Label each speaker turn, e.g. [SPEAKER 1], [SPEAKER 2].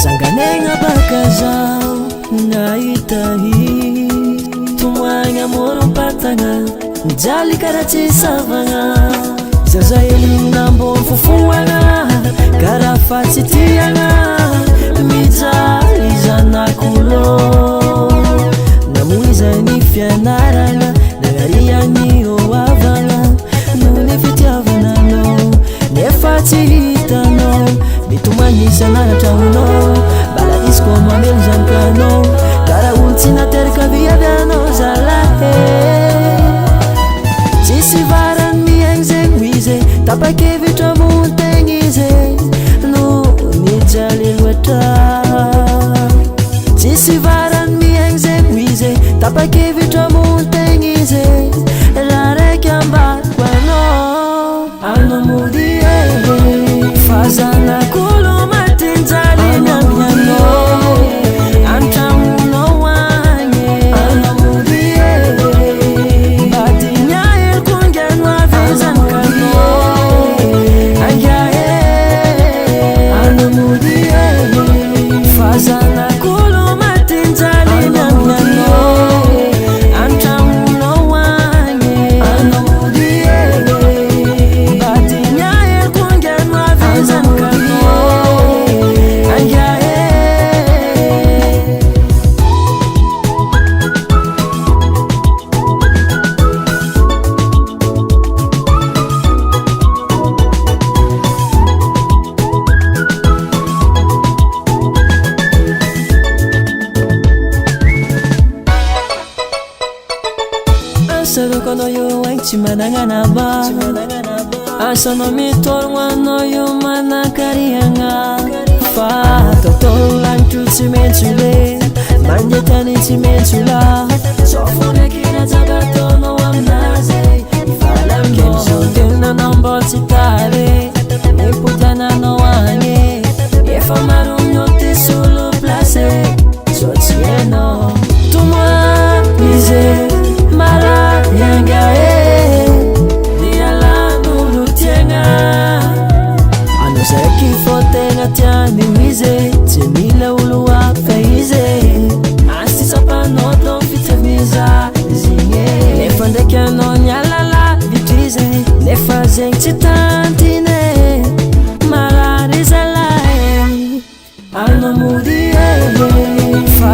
[SPEAKER 1] Sanganegna bakazao nahitahi tomoagna morom-patagna mijaly karaha tsy savagna zaza elinambô fofoagna karaha fatsitiagna mijaly zanak'olo namoy zany fianaragna nanariagny oavagna noho ny fitiavananao nefa tsy hitanao mitomagny isanaratra honao baladisko mamelo zankanao karaha olo tsy nateraka viavianao zalahy tsisy varany miaigny zegny izy tapakevitra montegny izy no mijaly loatra tsisy varany miaigny zegny izy tapakevitra montegny izy raha raiky ambako anao mody fa zanak'olo matinjaly miamianao antramonao agny mody badigna elkongano avy zankanao angahe mody fa zanak'olo matinjaly miamianao antramonao agny mody badigna elkongano avy zankanao angahe asanao anao io aigny tsy managna naba asanao mitorogno anao io manakariagna fa tontolo lagnitro tsy maintsy le mandeha tany tsy maintsy la sofony akina jagataonao aminazy ivalamizao tenanao mbô tsy tare mipotananao agny efa maro minao solo place zao tsy hainao tomoa izy malady angahe dialan'olo tiagna anao zaiky fô tegna tiany izy tsy mila olo hafa izy asy sapanao tao fitamiza zegny nefa ndraiky anao nialala vitry izy nefa zegny tsy tantine malady zalahy anao mody fa